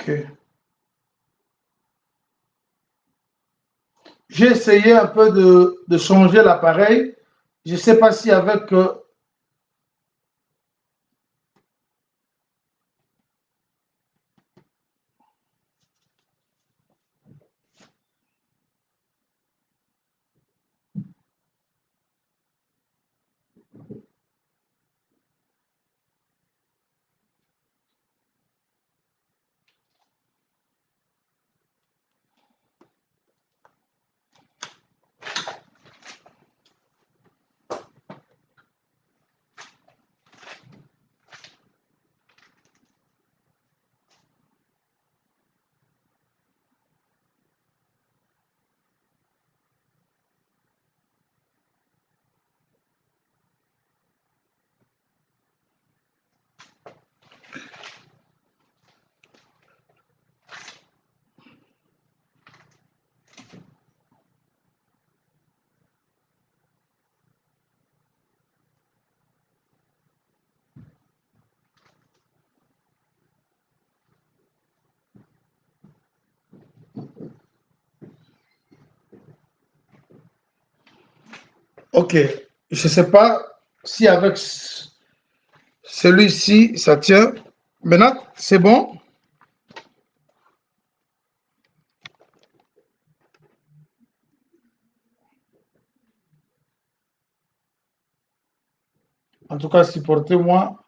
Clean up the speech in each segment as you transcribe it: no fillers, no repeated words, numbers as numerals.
Ok. J'ai essayé un peu de changer l'appareil. Je ne sais pas si avec... Ok. Je ne sais pas si avec celui-ci, ça tient. Maintenant, c'est bon. En tout cas, supportez-moi.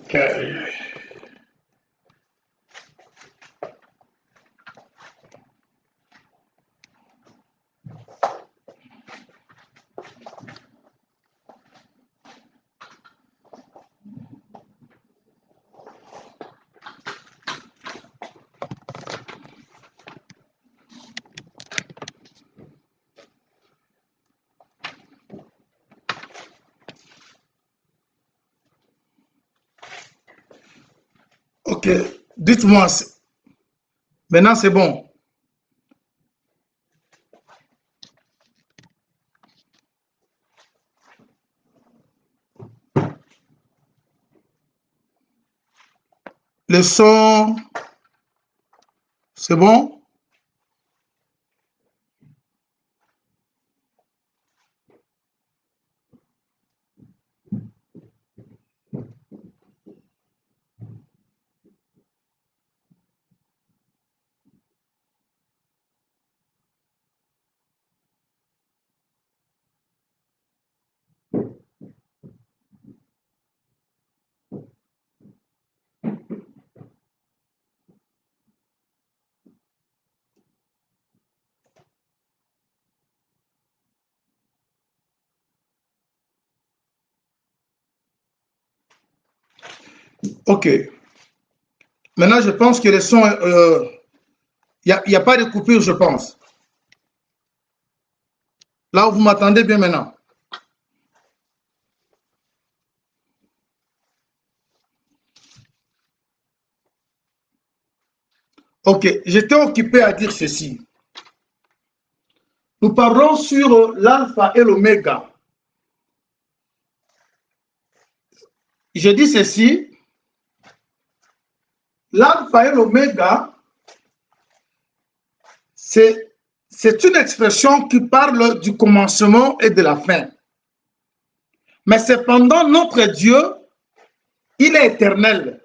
Ok. Ok. Dites-moi. Maintenant, c'est bon. Le son, c'est bon. Ok. Maintenant, je pense que le son, y a pas de coupure, je pense. Là, vous m'attendez bien maintenant. Ok. J'étais occupé à dire ceci. Nous parlons sur l'alpha et l'oméga. Je dis ceci. L'alpha et l'oméga, c'est une expression qui parle du commencement et de la fin. Mais cependant, notre Dieu, il est éternel.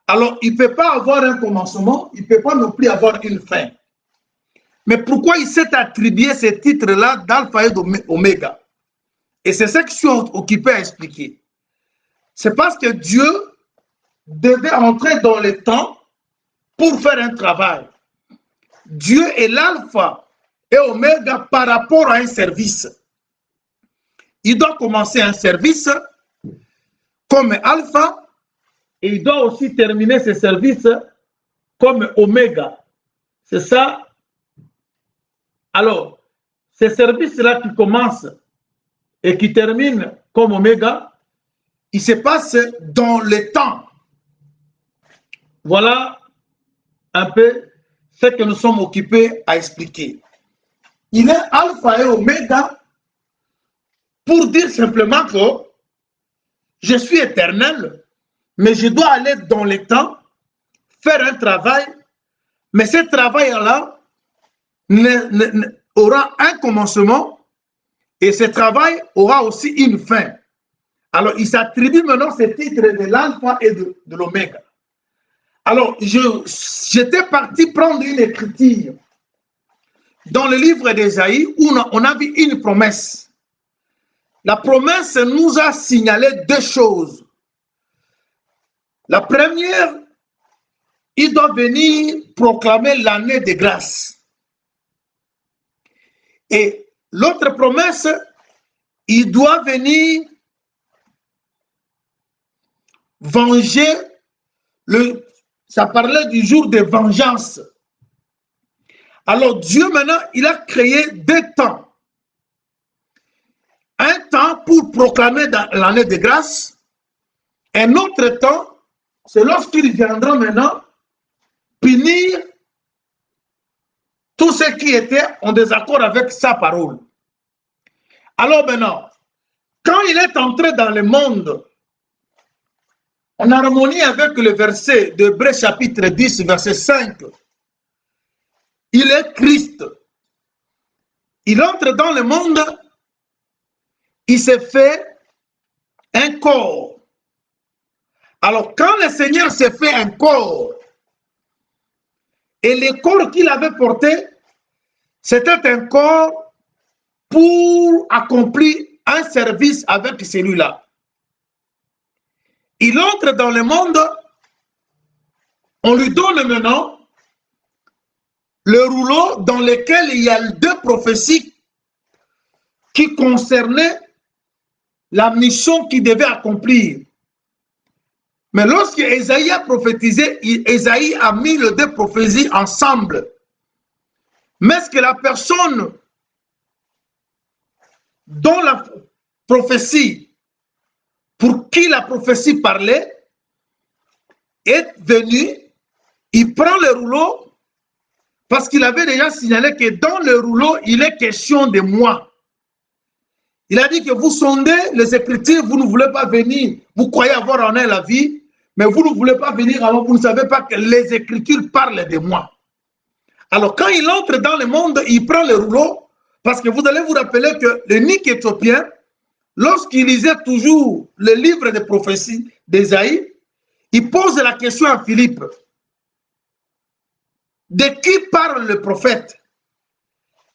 Alors, il ne peut pas avoir un commencement, il ne peut pas non plus avoir une fin. Mais pourquoi il s'est attribué ces titres-là d'alpha et d'oméga? Et c'est ça que je suis occupé à expliquer. C'est parce que Dieu devait entrer dans le temps pour faire un travail. Dieu est l'alpha et oméga par rapport à un service. Il doit commencer un service comme alpha et il doit aussi terminer ce service comme oméga. C'est ça. Alors, ce service-là qui commence et qui termine comme oméga, il se passe dans le temps. Voilà un peu ce que nous sommes occupés à expliquer. Il est alpha et oméga pour dire simplement que je suis éternel, mais je dois aller dans le temps, faire un travail, mais ce travail-là aura un commencement et ce travail aura aussi une fin. Alors, il s'attribue maintenant ce titre de l'alpha et de l'oméga. Alors, j'étais parti prendre une écriture dans le livre d'Ésaïe où on a vu une promesse. La promesse nous a signalé deux choses. La première, il doit venir proclamer l'année de grâce. Et l'autre promesse, il doit venir venger, ça parlait du jour de vengeance. Alors Dieu maintenant, il a créé deux temps. Un temps pour proclamer l'année de grâce, un autre temps, c'est lorsqu'il viendra maintenant punir tous ceux qui étaient en désaccord avec sa parole. Alors maintenant, quand il est entré dans le monde, en harmonie avec le verset de Hébreux chapitre 10, verset 5, il est Christ. Il entre dans le monde, il s'est fait un corps. Alors, quand le Seigneur s'est fait un corps, et le corps qu'il avait porté, c'était un corps pour accomplir un service avec celui-là. Il entre dans le monde, on lui donne maintenant le rouleau dans lequel il y a deux prophéties qui concernaient la mission qu'il devait accomplir. Mais lorsque Ésaïe a prophétisé, Ésaïe a mis les deux prophéties ensemble. Mais est-ce que la personne dont la prophétie, pour qui la prophétie parlait, est venue, il prend le rouleau, parce qu'il avait déjà signalé que dans le rouleau, il est question de moi. Il a dit que vous sondez les Écritures, vous ne voulez pas venir, vous croyez avoir en elle la vie, mais vous ne voulez pas venir, alors vous ne savez pas que les Écritures parlent de moi. Alors quand il entre dans le monde, il prend le rouleau, parce que vous allez vous rappeler que l'eunuque éthiopien, lorsqu'il lisait toujours le livre de prophéties d'Ésaïe, il pose la question à Philippe. De qui parle le prophète?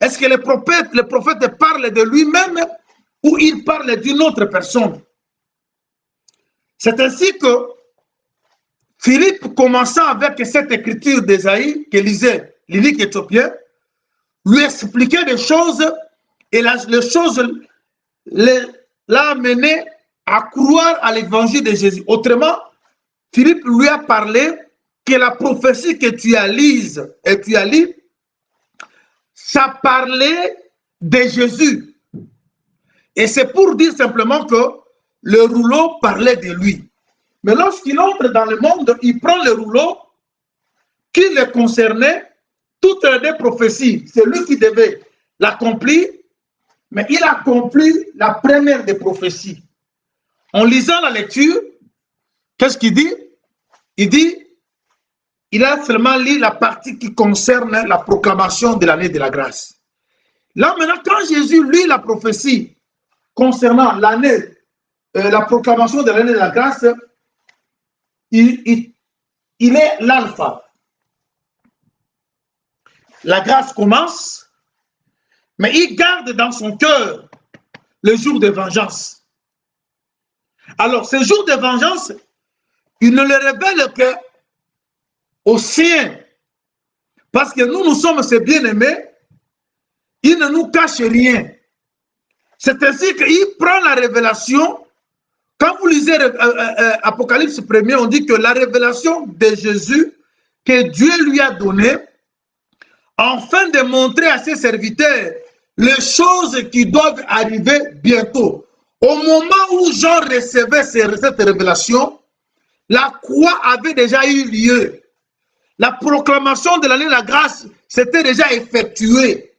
Est-ce que le prophète parle de lui-même ou il parle d'une autre personne? C'est ainsi que Philippe, commençant avec cette écriture d'Ésaïe que lisait l'eunuque éthiopien, lui expliquait des choses et les choses l'a amené à croire à l'évangile de Jésus. Autrement, Philippe lui a parlé que la prophétie que tu as lise et tu as lu, ça parlait de Jésus. Et c'est pour dire simplement que le rouleau parlait de lui. Mais lorsqu'il entre dans le monde, il prend le rouleau qui le concernait, toutes les prophéties. C'est lui qui devait l'accomplir, mais il accomplit la première des prophéties. En lisant la lecture, qu'est-ce qu'il dit? Il dit, il a seulement lu la partie qui concerne la proclamation de l'année de la grâce. Là maintenant, quand Jésus lit la prophétie concernant l'année, la proclamation de l'année de la grâce, il est l'alpha. La grâce commence, mais il garde dans son cœur le jour de vengeance. Alors, ce jour de vengeance, il ne le révèle que aux siens. Parce que nous sommes ses bien-aimés, il ne nous cache rien. C'est ainsi qu'il prend la révélation. Quand vous lisez Apocalypse 1er, on dit que la révélation de Jésus que Dieu lui a donnée, afin de montrer à ses serviteurs les choses qui doivent arriver bientôt. Au moment où Jean recevait cette révélation, la croix avait déjà eu lieu. la proclamation de l'année de la grâce s'était déjà effectuée.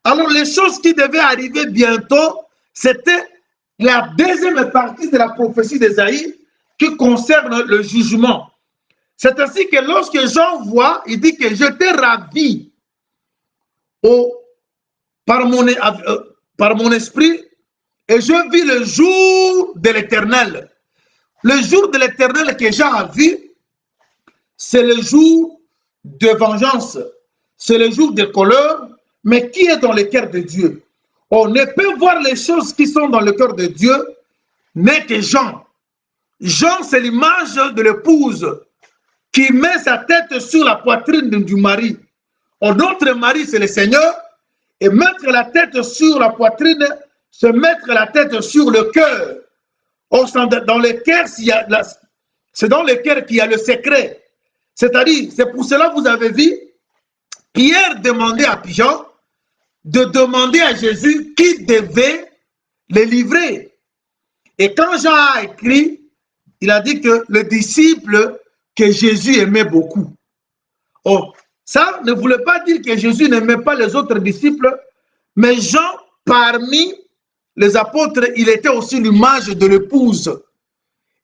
Alors les choses qui devaient arriver bientôt, c'était la deuxième partie de la prophétie d'Ésaïe qui concerne le jugement. C'est ainsi que lorsque Jean voit, il dit que j'étais ravi par mon esprit et je vis le jour de l'Éternel. Le jour de l'Éternel que Jean a vu, c'est le jour de vengeance, c'est le jour de colère, mais qui est dans le cœur de Dieu. On ne peut voir les choses qui sont dans le cœur de Dieu, n'est que Jean. Jean, c'est l'image de l'épouse qui met sa tête sur la poitrine du mari. Notre mari, c'est le Seigneur, et mettre la tête sur la poitrine, c'est mettre la tête sur le cœur. Dans le cœur, c'est dans le cœur qu'il y a le secret. C'est-à-dire, c'est pour cela que vous avez vu, Pierre demandait à Jean de demander à Jésus qui devait les livrer. Et quand Jean a écrit, il a dit que le disciple que Jésus aimait beaucoup. Oh, ça ne voulait pas dire que Jésus n'aimait pas les autres disciples, mais Jean, parmi les apôtres, il était aussi l'image de l'épouse.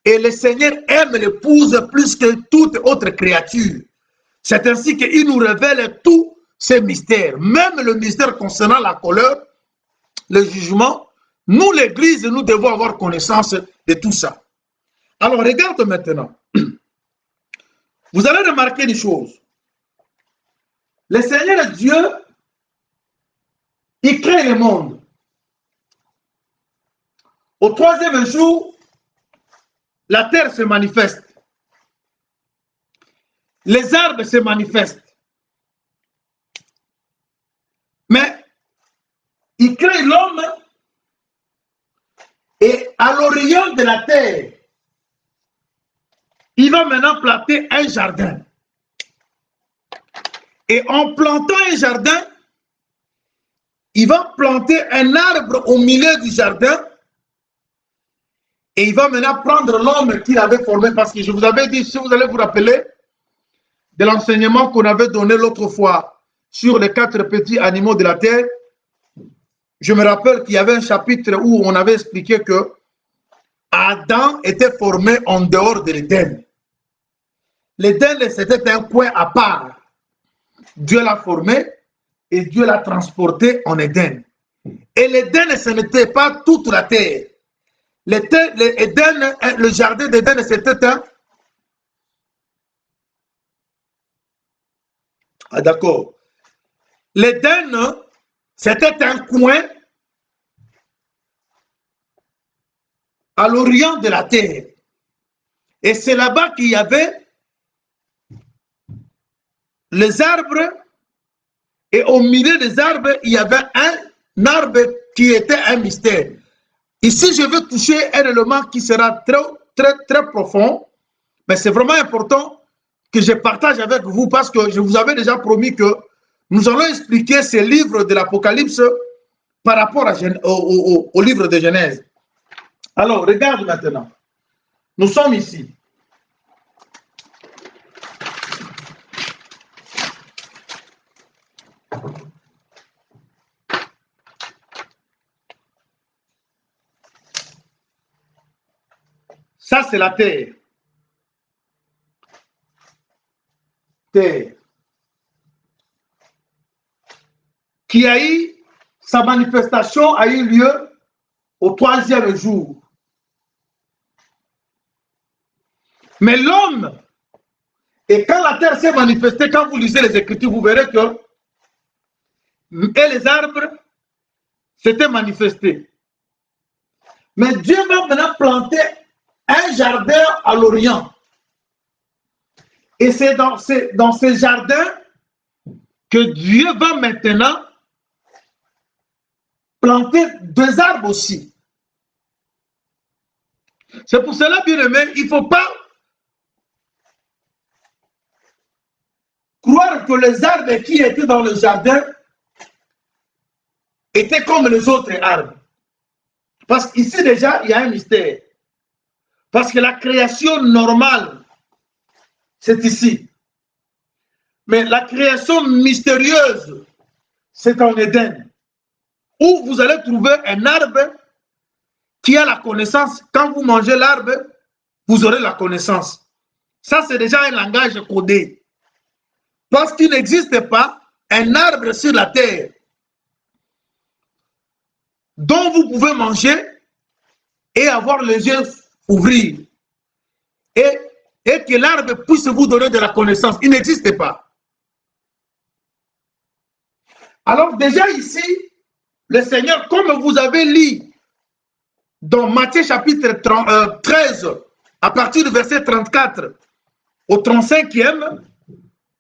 Et le Seigneur aime l'épouse plus que toute autre créature. C'est ainsi qu'il nous révèle tous ces mystères. Même le mystère concernant la colère, le jugement. Nous, l'Église, nous devons avoir connaissance de tout ça. Alors, regarde maintenant. Vous allez remarquer une chose. Le Seigneur Dieu, il crée le monde. Au troisième jour, la terre se manifeste. Les arbres se manifestent. Mais il crée l'homme et à l'orient de la terre, il va maintenant planter un jardin. Et en plantant un jardin, il va planter un arbre au milieu du jardin. Et il va maintenant prendre l'homme qu'il avait formé. Parce que je vous avais dit, si vous allez vous rappeler de l'enseignement qu'on avait donné l'autre fois sur les 4 petits animaux de la terre, je me rappelle qu'il y avait un chapitre où on avait expliqué que Adam était formé en dehors de l'Éden. L'Éden, c'était un coin à part. Dieu l'a formé et Dieu l'a transporté en Éden. Et l'Éden, ce n'était pas toute la terre. Le jardin d'Éden, c'était un... Ah d'accord. L'Éden, c'était un coin à l'orient de la terre. Et c'est là-bas qu'il y avait les arbres, et au milieu des arbres, il y avait un arbre qui était un mystère. Ici, je veux toucher un élément qui sera très profond, mais c'est vraiment important que je partage avec vous parce que je vous avais déjà promis que nous allons expliquer ces livres de l'Apocalypse par rapport au livre de Genèse. Alors, regarde maintenant. Nous sommes ici. Ça, c'est la terre. Terre. Qui a eu, sa manifestation a eu lieu au 3e jour. Mais l'homme, et quand la terre s'est manifestée, quand vous lisez les Écritures, vous verrez que et les arbres s'étaient manifestés. Mais Dieu va maintenant planter un jardin à l'Orient. Et c'est dans ce jardin que Dieu va maintenant planter 2 arbres aussi. C'est pour cela, bien aimé, il ne faut pas croire que les arbres qui étaient dans le jardin étaient comme les autres arbres. Parce qu'ici déjà, il y a un mystère. Parce que la création normale, c'est ici. Mais la création mystérieuse, c'est en Éden, où vous allez trouver un arbre qui a la connaissance. Quand vous mangez l'arbre, vous aurez la connaissance. Ça, c'est déjà un langage codé. Parce qu'il n'existe pas un arbre sur la terre dont vous pouvez manger et avoir les yeux ouverts. Et que l'arbre puisse vous donner de la connaissance. Il n'existe pas. Alors déjà ici, le Seigneur, comme vous avez lu dans Matthieu chapitre 13, à partir du verset 34 au 35e,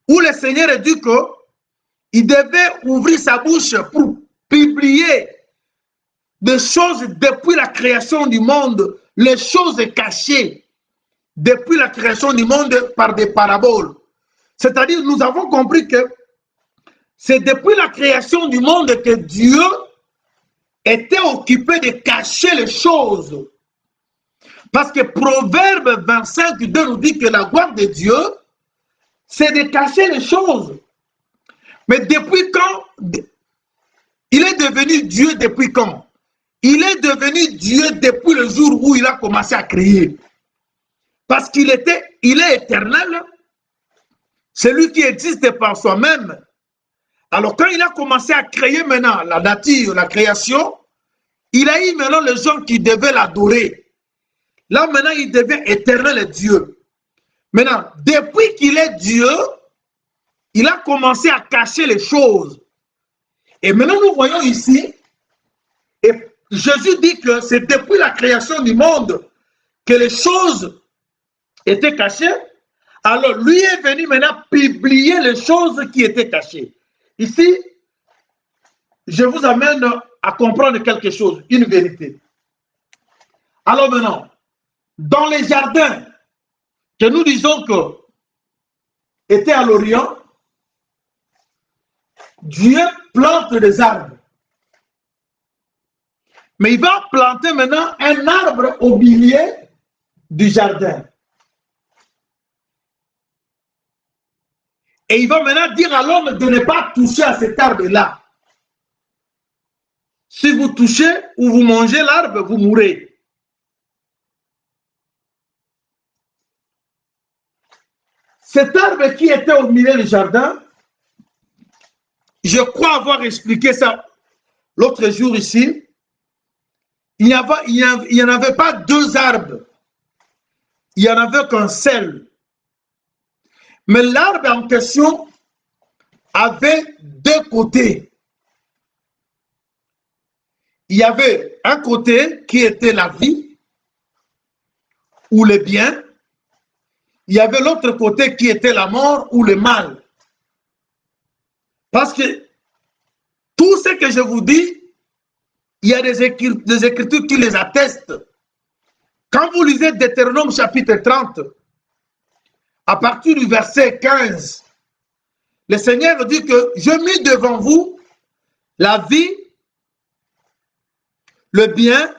où le Seigneur a dit qu'il devait ouvrir sa bouche pour publier des choses depuis la création du monde, les choses cachées depuis la création du monde par des paraboles. C'est-à-dire, nous avons compris que c'est depuis la création du monde que Dieu était occupé de cacher les choses. Parce que Proverbe 25, 2 nous dit que la gloire de Dieu, c'est de cacher les choses. Mais depuis quand? Il est devenu Dieu depuis quand? Il est devenu Dieu depuis le jour où il a commencé à créer. Parce il est éternel, c'est lui qui existe par soi-même. Alors quand il a commencé à créer maintenant la nature, la création, il a eu maintenant les gens qui devaient l'adorer. Là maintenant il devient éternel Dieu. Maintenant, depuis qu'il est Dieu, il a commencé à cacher les choses. Et maintenant nous voyons ici, et Jésus dit que c'est depuis la création du monde que les choses étaient cachées. Alors lui est venu maintenant publier les choses qui étaient cachées. Ici, je vous amène à comprendre quelque chose, une vérité. Alors maintenant, dans les jardins que nous disons que étaient à l'Orient, Dieu plante des arbres. Mais il va planter maintenant un arbre au milieu du jardin. Et il va maintenant dire à l'homme de ne pas toucher à cet arbre-là. Si vous touchez ou vous mangez l'arbre, vous mourrez. Cet arbre qui était au milieu du jardin, je crois avoir expliqué ça l'autre jour ici. Il n'y en avait pas deux arbres. Il n'y en avait qu'un seul. Mais l'arbre en question avait deux côtés. Il y avait un côté qui était la vie ou le bien. Il y avait l'autre côté qui était la mort ou le mal. Parce que tout ce que je vous dis, il y a des écritures qui les attestent. Quand vous lisez Deutéronome chapitre 30, à partir du verset 15, le Seigneur dit que je mis devant vous la vie, le bien,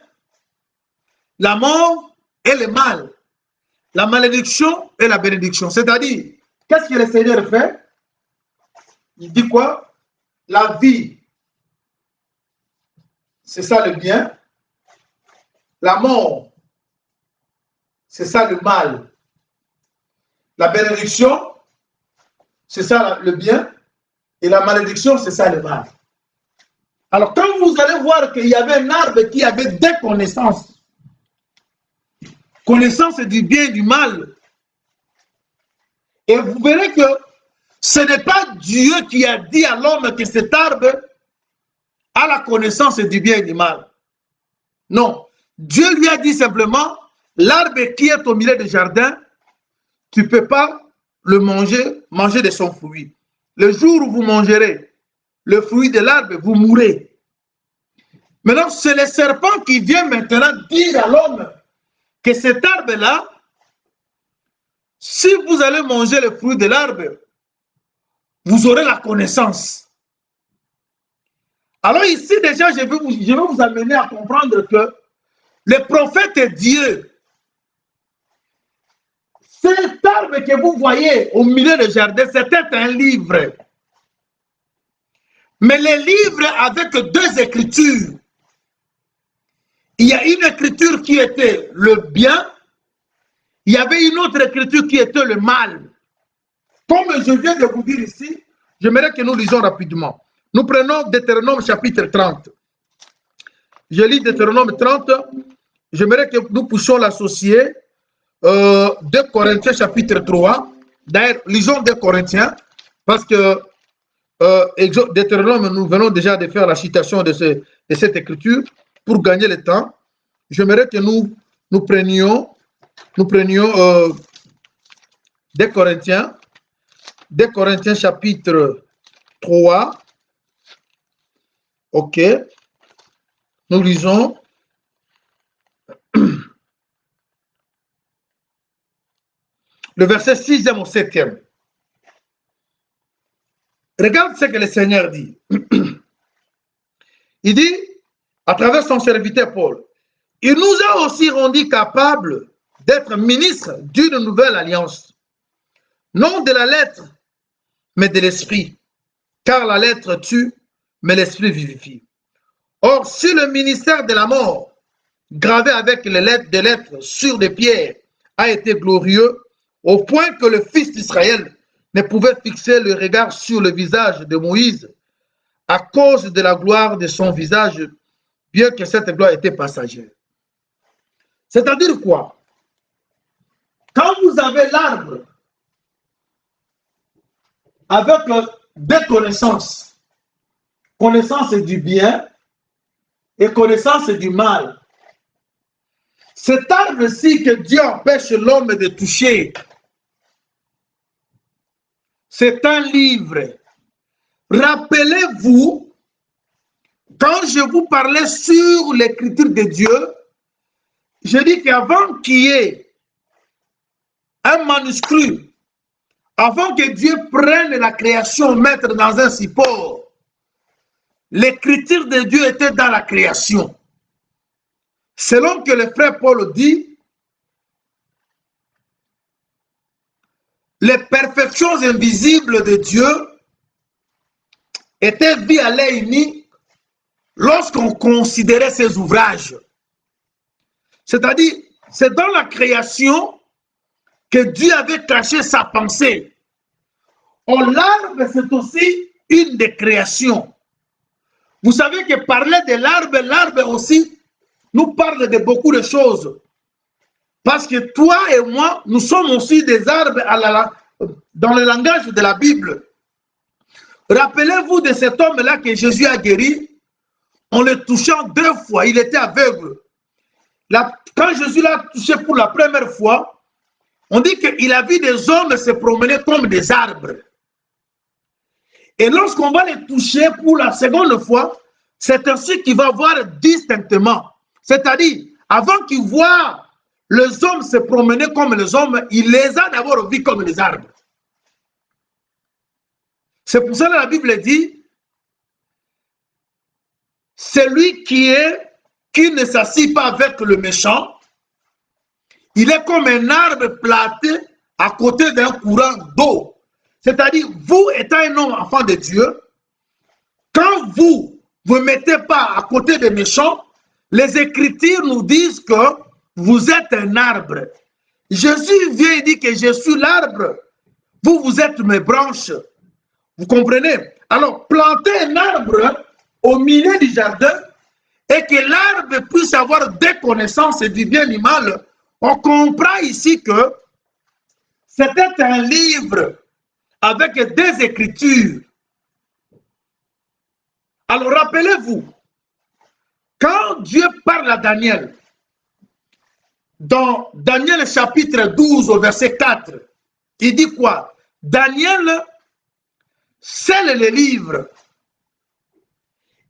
la mort et le mal, la malédiction et la bénédiction. C'est-à-dire, qu'est-ce que le Seigneur fait? Il dit quoi? La vie, c'est ça le bien. La mort, c'est ça le mal. La bénédiction, c'est ça le bien. Et la malédiction, c'est ça le mal. Alors, quand vous allez voir qu'il y avait un arbre qui avait des connaissances, connaissance du bien et du mal, et vous verrez que ce n'est pas Dieu qui a dit à l'homme que cet arbre a la connaissance du bien et du mal. Non. Dieu lui a dit simplement, l'arbre qui est au milieu du jardin, tu ne peux pas le manger de son fruit. Le jour où vous mangerez le fruit de l'arbre, vous mourrez. Maintenant, c'est le serpent qui vient maintenant dire à l'homme que cet arbre-là, si vous allez manger le fruit de l'arbre, vous aurez la connaissance. Alors ici, déjà, je vais vous amener à comprendre que le prophète Dieu, Cet arbre que vous voyez au milieu du jardin, c'était un livre. Mais les livres avec deux écritures. Il y a une écriture qui était le bien, il y avait une autre écriture qui était le mal. Comme je viens de vous dire ici, j'aimerais que nous lisons rapidement. Nous prenons Deutéronome chapitre 30. Je lis Deutéronome 30. J'aimerais que nous puissions l'associer 2 Corinthiens chapitre 3. D'ailleurs, lisons 2 Corinthiens, parce que Deutéronome, nous venons déjà de faire la citation de cette écriture. Pour gagner le temps, j'aimerais que nous prenions 2 Corinthiens chapitre 3. Ok. Nous lisons le verset 6e au 7e. Regarde ce que le Seigneur dit. Il dit, à travers son serviteur Paul, il nous a aussi rendus capables d'être ministres d'une nouvelle alliance. Non de la lettre, mais de l'esprit. Car la lettre tue, mais l'esprit vivifie. Or, si le ministère de la mort, gravé avec des lettres sur des pierres, a été glorieux, au point que le fils d'Israël ne pouvait fixer le regard sur le visage de Moïse à cause de la gloire de son visage, bien que cette gloire était passagère. C'est-à-dire quoi? Quand vous avez l'arbre avec des connaissances, connaissance du bien et connaissance du mal, cet arbre-ci que Dieu empêche l'homme de toucher, c'est un livre. Rappelez-vous, quand je vous parlais sur l'écriture de Dieu, je dis qu'avant qu'il y ait un manuscrit, avant que Dieu prenne la création, mettre dans un support, l'écriture de Dieu était dans la création. Selon que le frère Paul dit, les perfections invisibles de Dieu étaient vues à l'œil nu lorsqu'on considérait ses ouvrages. C'est-à-dire, c'est dans la création que Dieu avait caché sa pensée. Or, l'arbre, c'est aussi une des créations. Vous savez que parler de l'arbre aussi nous parle de beaucoup de choses. Parce que toi et moi, nous sommes aussi des arbres dans le langage de la Bible. Rappelez-vous de cet homme-là que Jésus a guéri en le touchant 2 fois. Il était aveugle. Quand Jésus l'a touché pour la première fois, on dit qu'il a vu des hommes se promener comme des arbres. Et lorsqu'on va les toucher pour la seconde fois, c'est ainsi qu'il va voir distinctement. C'est-à-dire, avant qu'il voit les hommes se promener comme les hommes, il les a d'abord vus comme les arbres. C'est pour ça que la Bible dit, celui qui ne s'assit pas avec le méchant, il est comme un arbre planté à côté d'un courant d'eau. C'est-à-dire, vous étant un homme enfant de Dieu, quand vous ne vous mettez pas à côté des méchants, les Écritures nous disent que vous êtes un arbre. Jésus vient et dit que je suis l'arbre, vous êtes mes branches. Vous comprenez? Alors, planter un arbre au milieu du jardin et que l'arbre puisse avoir des connaissances du bien et du mal, on comprend ici que c'était un livre avec des écritures. Alors, rappelez-vous, quand Dieu parle à Daniel, dans Daniel chapitre 12 au verset 4, il dit quoi? Daniel scelle le livre.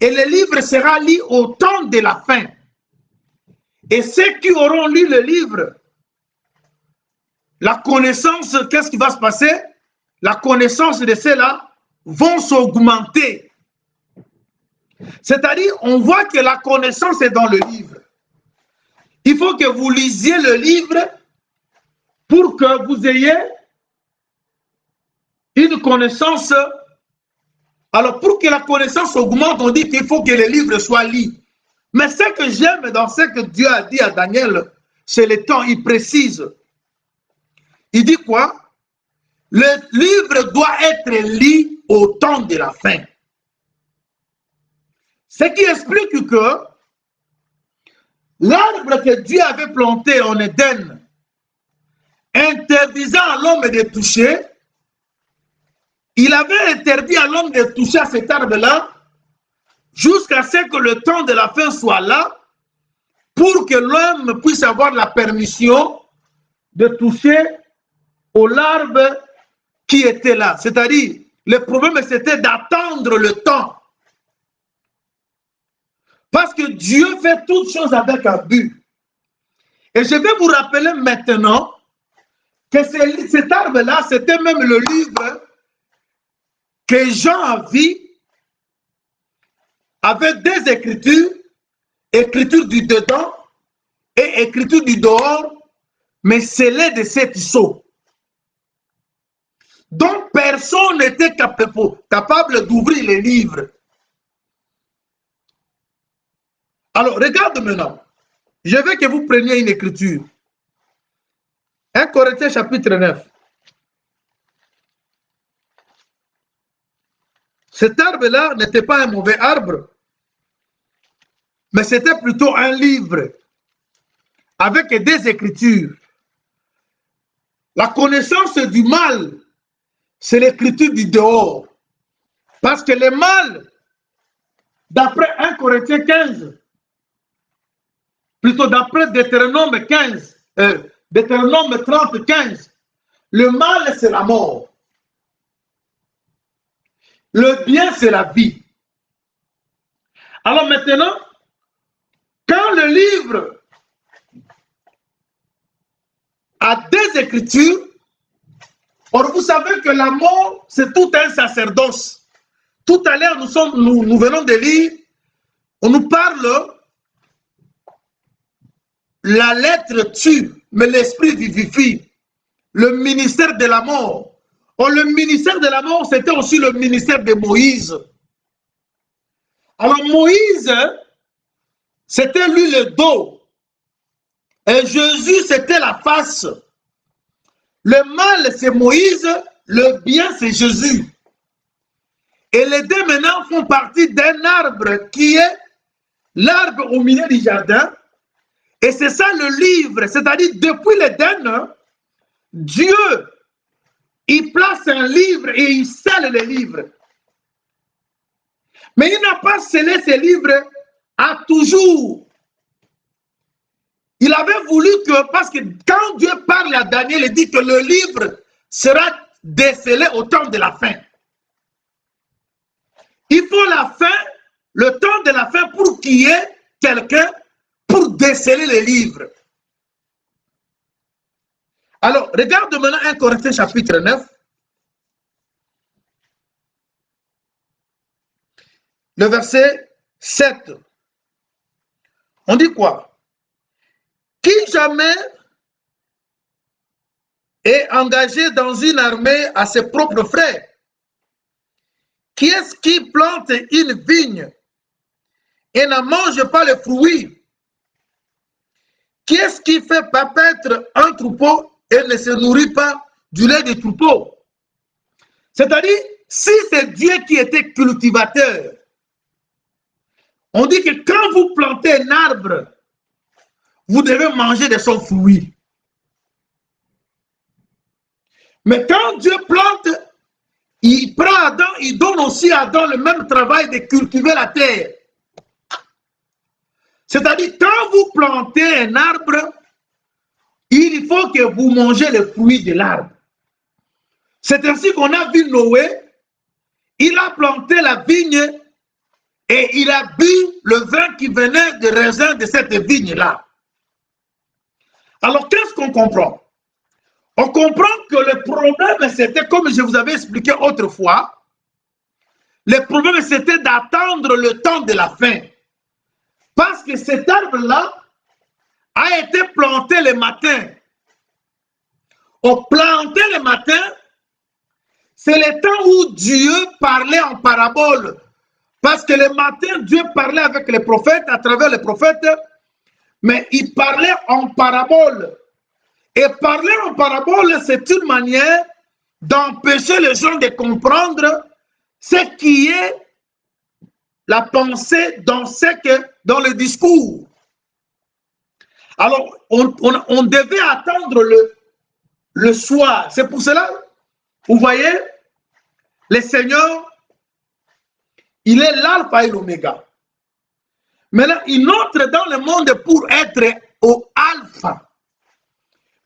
Et le livre sera lu au temps de la fin. Et ceux qui auront lu le livre, la connaissance, qu'est-ce qui va se passer? La connaissance de ceux-là vont s'augmenter. C'est-à-dire, on voit que la connaissance est dans le livre. Il faut que vous lisiez le livre pour que vous ayez une connaissance. Alors, pour que la connaissance augmente, on dit qu'il faut que les livres soient lus. Mais ce que j'aime dans ce que Dieu a dit à Daniel, c'est le temps, il précise. Il dit quoi? Le livre doit être lu au temps de la fin. Ce qui explique que l'arbre que Dieu avait planté en Éden, interdisant à l'homme de toucher, il avait interdit à l'homme de toucher à cet arbre-là jusqu'à ce que le temps de la fin soit là pour que l'homme puisse avoir la permission de toucher au l'arbre qui était là. C'est-à-dire, le problème c'était d'attendre le temps. Parce que Dieu fait toutes choses avec un but. Et je vais vous rappeler maintenant que cet arbre-là, c'était même le livre que Jean a vu avec des écritures, écriture du dedans et écriture du dehors, mais scellées de sept sceaux. Donc personne n'était capable d'ouvrir les livres. Alors regarde maintenant, je veux que vous preniez une écriture. 1 Corinthiens chapitre 9. Cet arbre-là n'était pas un mauvais arbre, mais c'était plutôt un livre avec des écritures. La connaissance du mal, c'est l'écriture du dehors. Parce que le mal, d'après 1 Corinthiens 15, plutôt d'après Deutéronome 15, Deutéronome 30, 15, le mal c'est la mort. Le bien c'est la vie. Alors maintenant, quand le livre a des écritures, or vous savez que la mort c'est tout un sacerdoce. Tout à l'heure nous venons de lire, on nous parle, la lettre tue, mais l'esprit vivifie. Le ministère de la mort. Or, le ministère de la mort, c'était aussi le ministère de Moïse. Alors Moïse, c'était lui le dos. Et Jésus, c'était la face. Le mal, c'est Moïse. Le bien, c'est Jésus. Et les deux maintenant font partie d'un arbre qui est l'arbre au milieu du jardin. Et c'est ça le livre. C'est-à-dire, depuis l'Éden, Dieu, il place un livre et il scelle les livres. Mais il n'a pas scellé ces livres à toujours. Il avait voulu que, parce que quand Dieu parle à Daniel, il dit que le livre sera décelé au temps de la fin. Il faut la fin, le temps de la fin pour qu'il y ait quelqu'un pour déceler les livres. Alors, regarde maintenant 1 Corinthiens chapitre 9. Le verset 7. On dit quoi? Qui jamais est engagé dans une armée à ses propres frais? Qui est-ce qui plante une vigne et n'en mange pas les fruits? Qui est-ce qui fait paître un troupeau et ne se nourrit pas du lait du troupeau? C'est-à-dire, si c'est Dieu qui était cultivateur, on dit que quand vous plantez un arbre, vous devez manger de son fruit. Mais quand Dieu plante, il prend Adam, il donne aussi à Adam le même travail de cultiver la terre. C'est-à-dire, quand vous plantez un arbre, il faut que vous mangez les fruits de l'arbre. C'est ainsi qu'on a vu Noé, il a planté la vigne et il a bu le vin qui venait des raisins de cette vigne-là. Alors, qu'est-ce qu'on comprend? On comprend que le problème, c'était, comme je vous avais expliqué autrefois, le problème, c'était d'attendre le temps de la fin. Parce que cet arbre-là a été planté le matin. On plantait le matin, c'est le temps où Dieu parlait en parabole. Parce que le matin, Dieu parlait avec les prophètes, à travers les prophètes, mais il parlait en parabole. Et parler en parabole, c'est une manière d'empêcher les gens de comprendre ce qui est la pensée dans le discours. Alors, on devait attendre le soir. C'est pour cela, vous voyez, le Seigneur, il est l'alpha et l'oméga. Maintenant, il entre dans le monde pour être au alpha.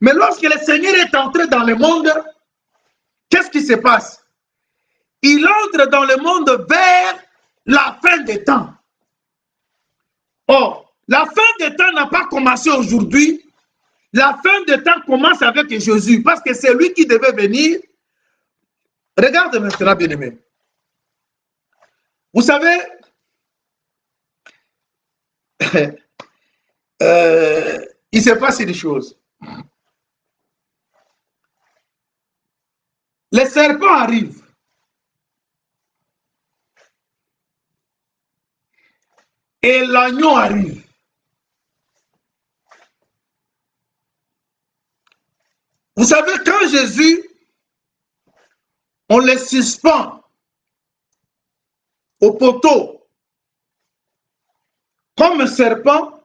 Mais lorsque le Seigneur est entré dans le monde, qu'est-ce qui se passe? Il entre dans le monde vers la fin des temps. Or, la fin des temps n'a pas commencé aujourd'hui. La fin des temps commence avec Jésus, parce que c'est lui qui devait venir. Regarde maintenant, bien-aimé. Vous savez, il se passe des choses. Les serpents arrivent. Et l'agneau arrive. Vous savez, quand Jésus, on le suspend au poteau comme un serpent,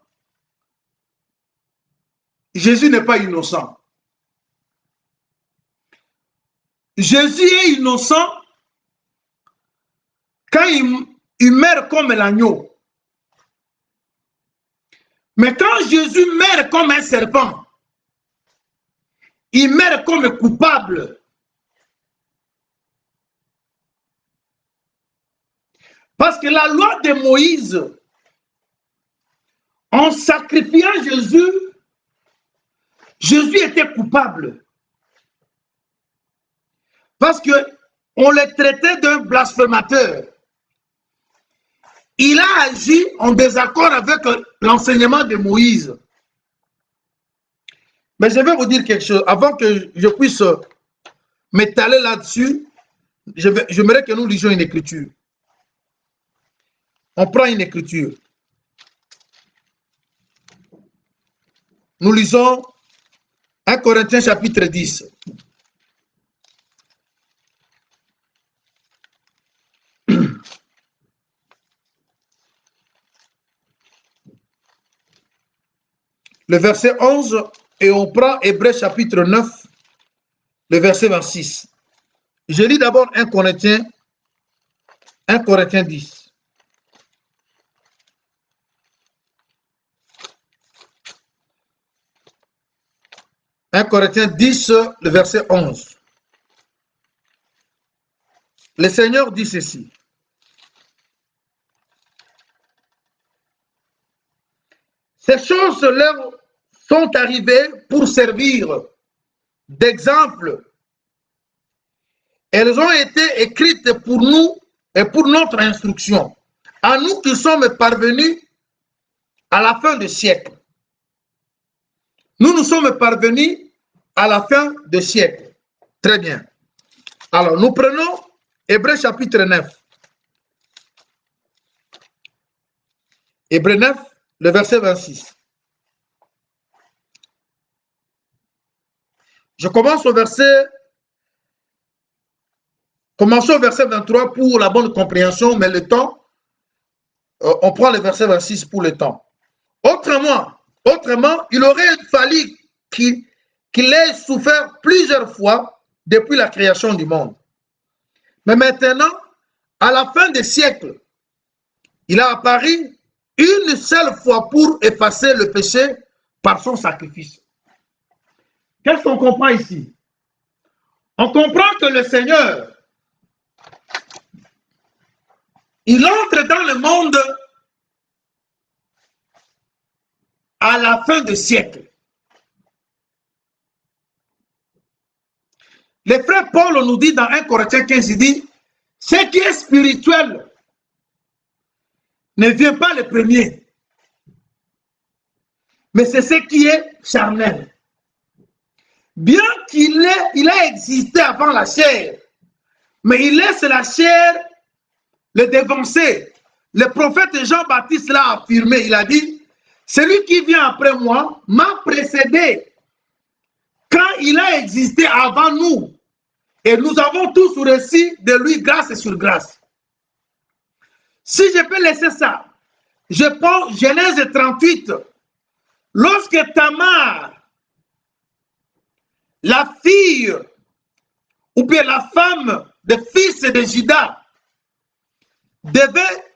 Jésus n'est pas innocent. Jésus est innocent quand il meurt comme l'agneau. Mais quand Jésus meurt comme un serpent, il meurt comme coupable. Parce que la loi de Moïse, en sacrifiant Jésus, Jésus était coupable. Parce qu'on le traitait d'un blasphémateur. Il a agi en désaccord avec l'enseignement de Moïse. Mais je vais vous dire quelque chose. Avant que je puisse m'étaler là-dessus, j'aimerais que nous lisions une écriture. On prend une écriture. Nous lisons 1 Corinthiens chapitre 10. Le verset 11, et on prend Hébreux chapitre 9, le verset 26. Je lis d'abord 1 Corinthiens 10. 1 Corinthiens 10, le verset 11. Le Seigneur dit ceci. Ces choses leur sont arrivées pour servir d'exemple. Elles ont été écrites pour nous et pour notre instruction, à nous qui sommes parvenus à la fin du siècle. Nous sommes parvenus à la fin du siècle. Très bien. Alors, nous prenons Hébreux chapitre 9. Hébreux 9, le verset 26. Je commence au verset 23 pour la bonne compréhension, mais le temps, on prend le verset 26 pour le temps. Autrement, il aurait fallu qu'il ait souffert plusieurs fois depuis la création du monde. Mais maintenant, à la fin des siècles, il a apparu une seule fois pour effacer le péché par son sacrifice. Qu'est-ce qu'on comprend ici? On comprend que le Seigneur, il entre dans le monde à la fin du siècle. Le frère Paul nous dit dans 1 Corinthiens 15, il dit, ce qui est spirituel ne vient pas le premier, mais c'est ce qui est charnel. bien qu'il a existé avant la chair, mais il laisse la chair le dévancer. Le prophète Jean-Baptiste l'a affirmé, il a dit, celui qui vient après moi m'a précédé quand il a existé avant nous. Et nous avons tous reçu de lui grâce et sur grâce. Si je peux laisser ça, je prends Genèse 38. Lorsque Tamar, la fille, ou bien la femme des fils de Juda, devait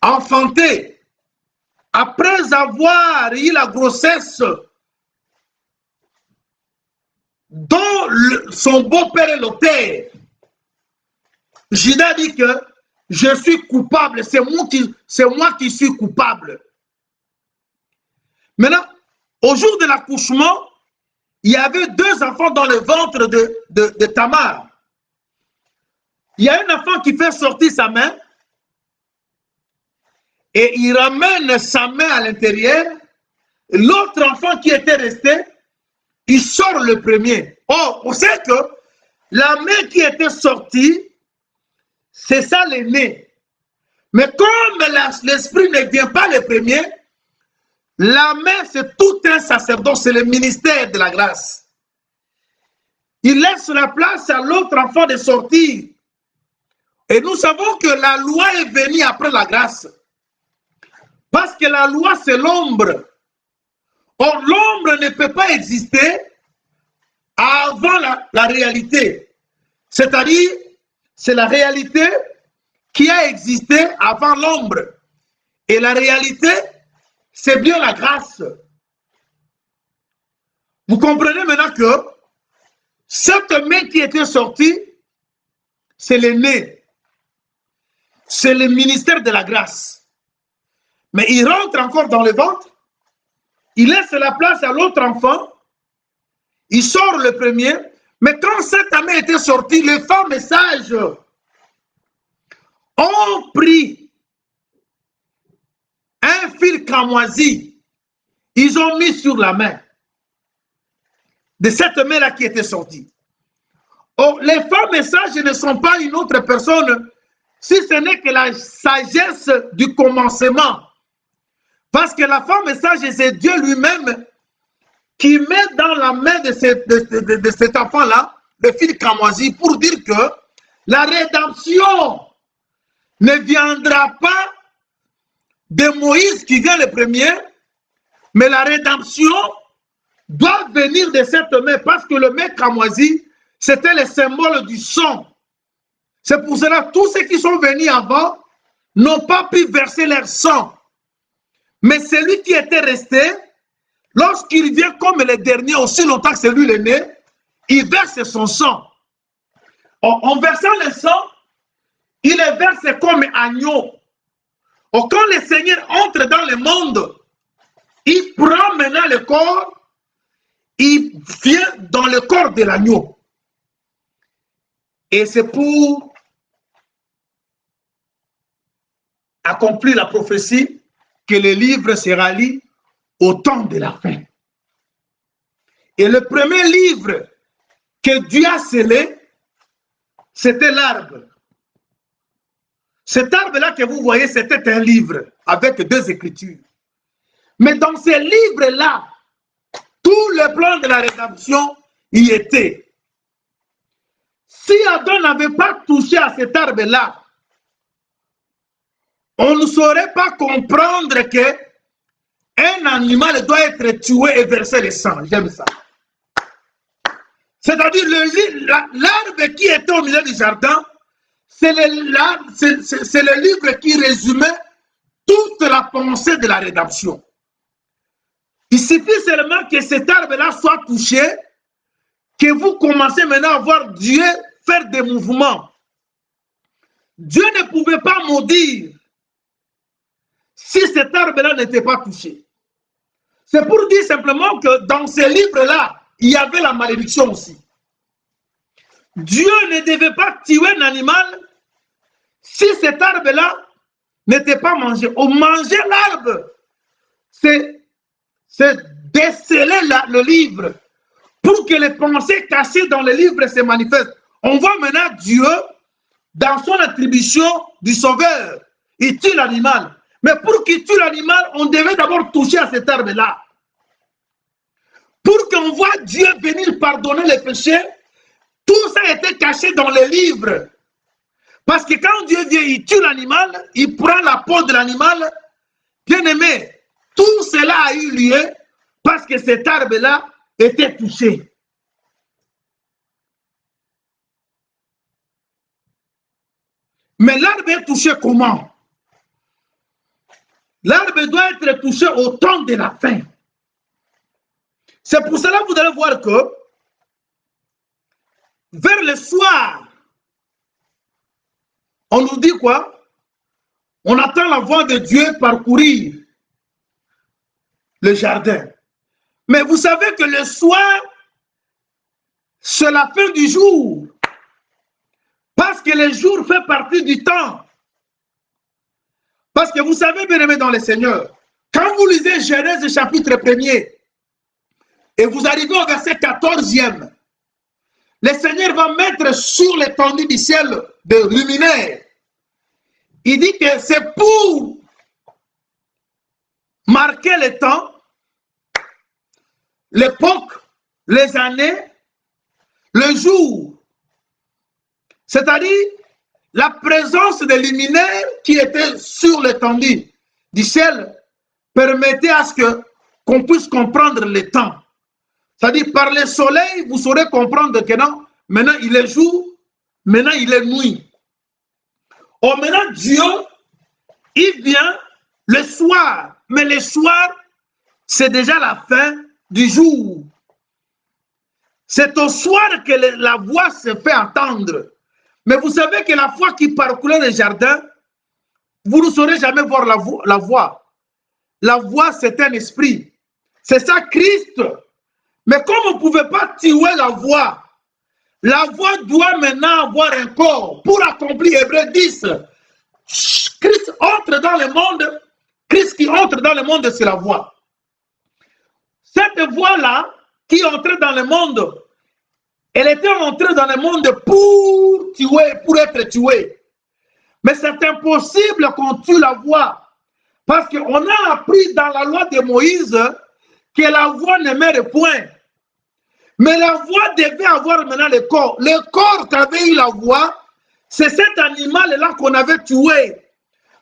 enfanter, après avoir eu la grossesse dont son beau-père est l'auteur, Juda dit que je suis coupable, c'est moi qui suis coupable. Maintenant, au jour de l'accouchement, il y avait 2 enfants dans le ventre de Tamar. Il y a un enfant qui fait sortir sa main et il ramène sa main à l'intérieur. L'autre enfant qui était resté, il sort le premier. Or, on sait que la main qui était sortie, c'est ça l'aîné. Mais comme l'esprit ne vient pas le premier, la main, c'est tout un sacerdoce, c'est le ministère de la grâce. Il laisse la place à l'autre enfant de sortir. Et nous savons que la loi est venue après la grâce. Parce que la loi, c'est l'ombre. Or, l'ombre ne peut pas exister avant la réalité. C'est-à-dire, c'est la réalité qui a existé avant l'ombre. Et la réalité, c'est bien la grâce. Vous comprenez maintenant que cette main qui était sortie, c'est l'aîné. C'est le ministère de la grâce. Mais il rentre encore dans le ventre, il laisse la place à l'autre enfant, il sort le premier, mais quand cette main était sortie, les femmes sages ont pris un fil cramoisi, ils ont mis sur la main de cette main-là qui était sortie. Or, les femmes sages ne sont pas une autre personne, si ce n'est que la sagesse du commencement. Parce que la femme sage, c'est Dieu lui-même qui met dans la main de cet enfant-là le fil cramoisi pour dire que la rédemption ne viendra pas de Moïse qui vient le premier, mais la rédemption doit venir de cette main parce que le main cramoisi, c'était le symbole du sang. C'est pour cela que tous ceux qui sont venus avant n'ont pas pu verser leur sang. Mais celui qui était resté, lorsqu'il vient comme le dernier, aussi longtemps que c'est lui l'aîné, il verse son sang. En versant le sang, il le verse comme agneau. Quand le Seigneur entre dans le monde, il prend maintenant le corps, il vient dans le corps de l'agneau. Et c'est pour accomplir la prophétie que le livre sera lu au temps de la fin. Et le premier livre que Dieu a scellé, c'était l'arbre. Cet arbre-là que vous voyez, c'était un livre avec 2 écritures. Mais dans ce livre-là, tout le plan de la rédemption y était. Si Adam n'avait pas touché à cet arbre-là, on ne saurait pas comprendre que un animal doit être tué et verser le sang. J'aime ça. C'est-à-dire l'arbre qui était au milieu du jardin, c'est le livre qui résumait toute la pensée de la rédemption. Il suffit seulement que cet arbre-là soit touché, que vous commencez maintenant à voir Dieu faire des mouvements. Dieu ne pouvait pas maudire si cet arbre-là n'était pas touché. C'est pour dire simplement que dans ces livres-là, il y avait la malédiction aussi. Dieu ne devait pas tuer un animal si cet arbre-là n'était pas mangé. Au manger l'arbre, c'est déceler le livre pour que les pensées cachées dans le livre se manifestent. On voit maintenant Dieu dans son attribution du sauveur. Il tue l'animal. Mais pour qu'il tue l'animal, on devait d'abord toucher à cet arbre-là. Pour qu'on voit Dieu venir pardonner les péchés, tout ça a été caché dans les livres. Parce que quand Dieu vient, il tue l'animal, il prend la peau de l'animal. Bien aimé, tout cela a eu lieu parce que cet arbre-là était touché. Mais l'arbre est touché comment? L'arbre doit être touché au temps de la fin. C'est pour cela que vous allez voir que vers le soir, on nous dit quoi? On attend la voix de Dieu parcourir le jardin. Mais vous savez que le soir, c'est la fin du jour. Parce que le jour fait partie du temps. Parce que vous savez, bien aimé dans le Seigneur, quand vous lisez Genèse chapitre 1er, et vous arrivez au verset 14e, le Seigneur va mettre sur l'étendue du ciel de luminaires. Il dit que c'est pour marquer le temps, l'époque, les années, le jour. C'est-à-dire la présence des luminaires qui étaient sur l'étendue du ciel permettait à ce qu'on puisse comprendre le temps. C'est-à-dire par le soleil, vous saurez comprendre que non, maintenant il est jour, maintenant il est nuit. Oh, maintenant Dieu, il vient le soir, mais le soir, c'est déjà la fin du jour. C'est au soir que la voix se fait entendre. Mais vous savez que la fois qui parcourait le jardin, vous ne saurez jamais voir la voix. La voix, c'est un esprit. C'est ça Christ. Mais comme on ne pouvait pas tuer la voix doit maintenant avoir un corps pour accomplir Hébreux 10. Christ entre dans le monde. Christ qui entre dans le monde, c'est la voix. Cette voix-là, qui entrait dans le monde, elle était entrée dans le monde pour tuer, pour être tuée. Mais c'est impossible qu'on tue la voix. Parce qu'on a appris dans la loi de Moïse que la voix ne meurt point. Mais la voix devait avoir maintenant le corps. Le corps qu'avait eu la voix, c'est cet animal-là qu'on avait tué.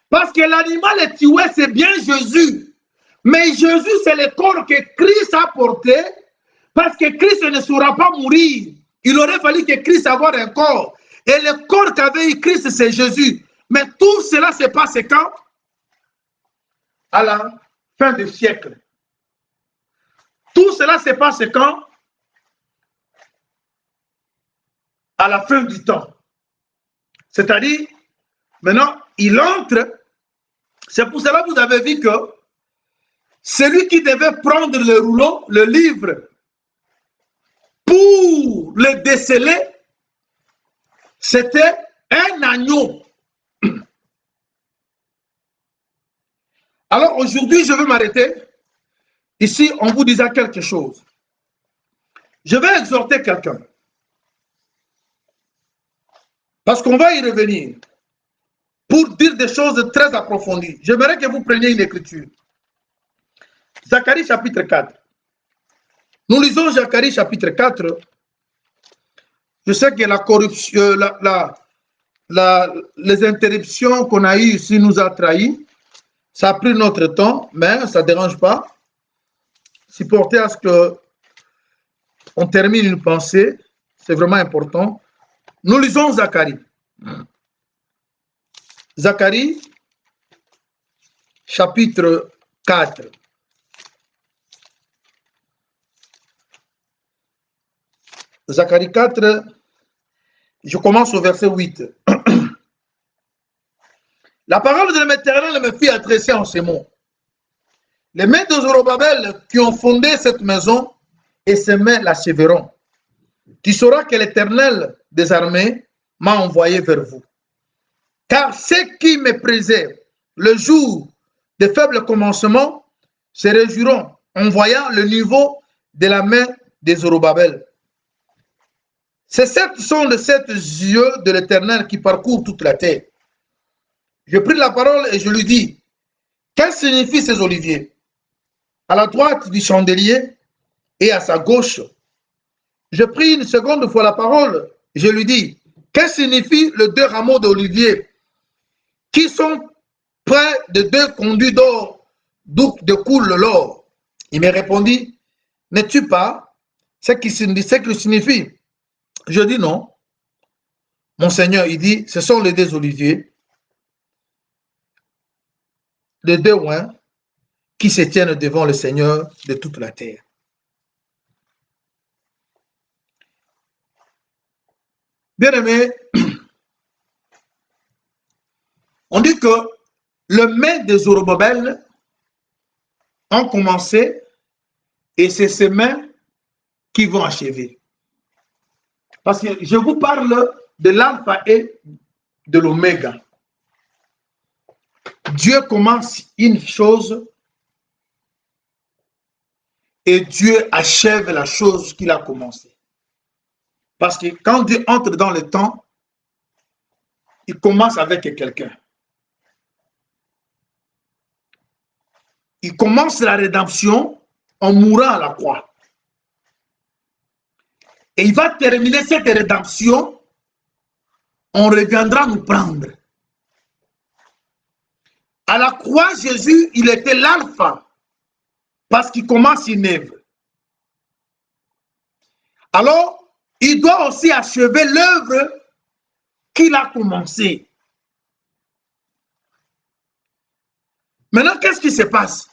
Parce que l'animal tué, c'est bien Jésus. Mais Jésus, c'est le corps que Christ a porté. Parce que Christ ne saura pas mourir. Il aurait fallu que Christ avoir un corps. Et le corps qu'avait eu Christ, c'est Jésus. Mais tout cela se passe quand? À la fin du siècle. Tout cela se passe quand? À la fin du temps. C'est-à-dire, maintenant, il entre. C'est pour cela que vous avez vu que celui qui devait prendre le rouleau, le livre, pour le déceler, c'était un agneau. Alors aujourd'hui, je veux m'arrêter. Ici, on vous disait quelque chose. Je vais exhorter quelqu'un. Parce qu'on va y revenir. Pour dire des choses très approfondies. J'aimerais que vous preniez une écriture. Zacharie chapitre 4. Nous lisons Zacharie chapitre 4. Je sais que la corruption, les interruptions qu'on a eues ici nous a trahis. Ça a pris notre temps, mais ça ne dérange pas. Supporter à ce qu'on termine une pensée, c'est vraiment important. Nous lisons Zacharie. Zacharie, chapitre 4. Zacharie 4, je commence au verset 8. La parole de l'Éternel me fit adresser en ces mots. Les mains de Zorobabel qui ont fondé cette maison et ses mains l'achèveront. Tu sauras que l'Éternel des armées m'a envoyé vers vous. Car ceux qui méprisaient le jour des faibles commencements se réjouiront en voyant le niveau de la main des Zorobabel. Ce sont les 7 yeux de l'Éternel qui parcourent toute la terre. Je pris la parole et je lui dis, qu'est-ce que signifient ces oliviers? À la droite du chandelier et à sa gauche. Je pris une seconde fois la parole. Je lui dis, qu'est-ce que signifient les 2 rameaux d'olivier qui sont près de 2 conduits d'or d'où découle l'or? Il me répondit, n'es-tu pas ce qui signifie? Je dis non. Mon Seigneur, il dit, ce sont les 2 oliviers, les 2 oins qui se tiennent devant le Seigneur de toute la terre. Bien-aimé, on dit que le mains des Zorobabel ont commencé et c'est ces mains qui vont achever. Parce que je vous parle de l'alpha et de l'oméga. Dieu commence une chose et Dieu achève la chose qu'il a commencée. Parce que quand Dieu entre dans le temps, il commence avec quelqu'un. Il commence la rédemption en mourant à la croix. Et il va terminer cette rédemption, on reviendra nous prendre. À la croix, Jésus, il était l'alpha, parce qu'il commence une œuvre. Alors, il doit aussi achever l'œuvre qu'il a commencée. Maintenant, qu'est-ce qui se passe?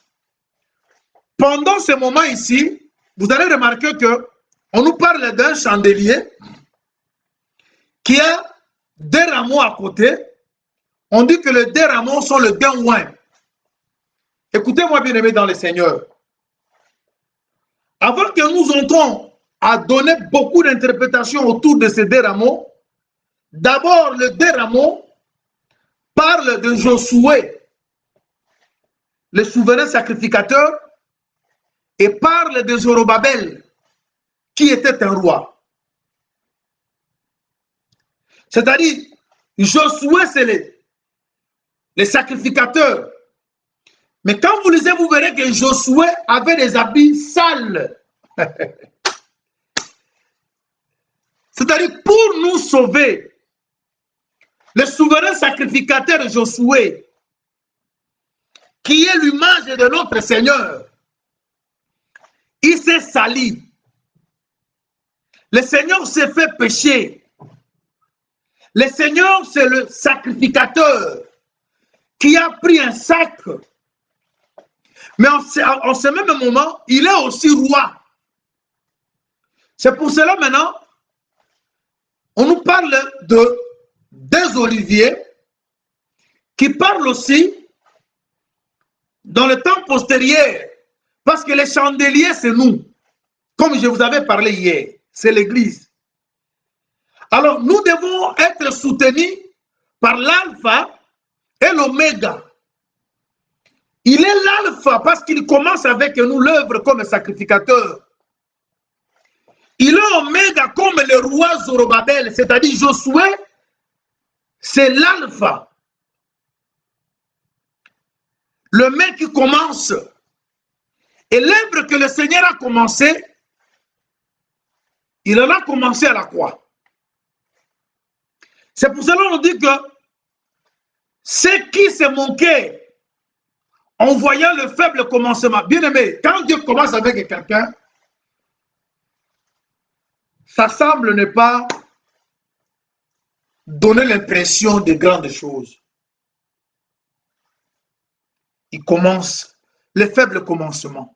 Pendant ce moment ici, vous allez remarquer que on nous parle d'un chandelier qui a 2 rameaux à côté. On dit que les 2 rameaux sont les 2 oins. Écoutez-moi, bien-aimés dans le Seigneur. Avant que nous entrons à donner beaucoup d'interprétations autour de ces 2 rameaux, d'abord, les 2 rameaux parlent de Josué, le souverain sacrificateur, et parlent de Zorobabel, qui était un roi. C'est-à-dire, Josué, c'est les sacrificateurs. Mais quand vous lisez, vous verrez que Josué avait des habits sales. C'est-à-dire, pour nous sauver, le souverain sacrificateur Josué, qui est l'image de notre Seigneur, il s'est sali. Le Seigneur s'est fait pécher. Le Seigneur, c'est le sacrificateur qui a pris un sac. Mais en ce même moment, il est aussi roi. C'est pour cela maintenant, on nous parle des oliviers qui parlent aussi dans le temps postérieur. Parce que les chandeliers, c'est nous. Comme je vous avais parlé hier, c'est l'Église. Alors, nous devons être soutenus par l'alpha et l'oméga. Il est l'alpha parce qu'il commence avec nous l'œuvre comme sacrificateur. Il est oméga comme le roi Zorobabel, c'est-à-dire Josué, c'est l'alpha. Le mec qui commence. Et l'œuvre que le Seigneur a commencé, il en a commencé à la croix. C'est pour cela qu'on dit que ceux qui se moquaient en voyant le faible commencement, bien aimé, quand Dieu commence avec quelqu'un, ça semble ne pas donner l'impression de grandes choses. Il commence le faible commencement.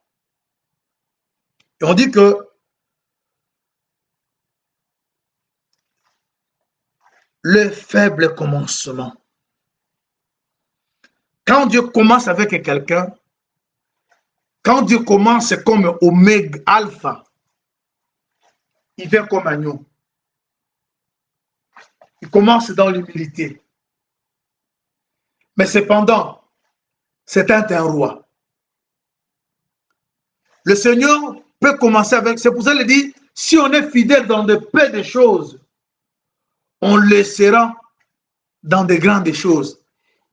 Et on dit que le faible commencement. Quand Dieu commence avec quelqu'un, quand Dieu commence comme oméga, alpha, il vient comme agneau. Il commence dans l'humilité. Mais cependant, c'est un roi. Le Seigneur peut commencer avec, c'est pour ça qu'il dit, si on est fidèle dans de petites choses, on le sera dans de grandes choses.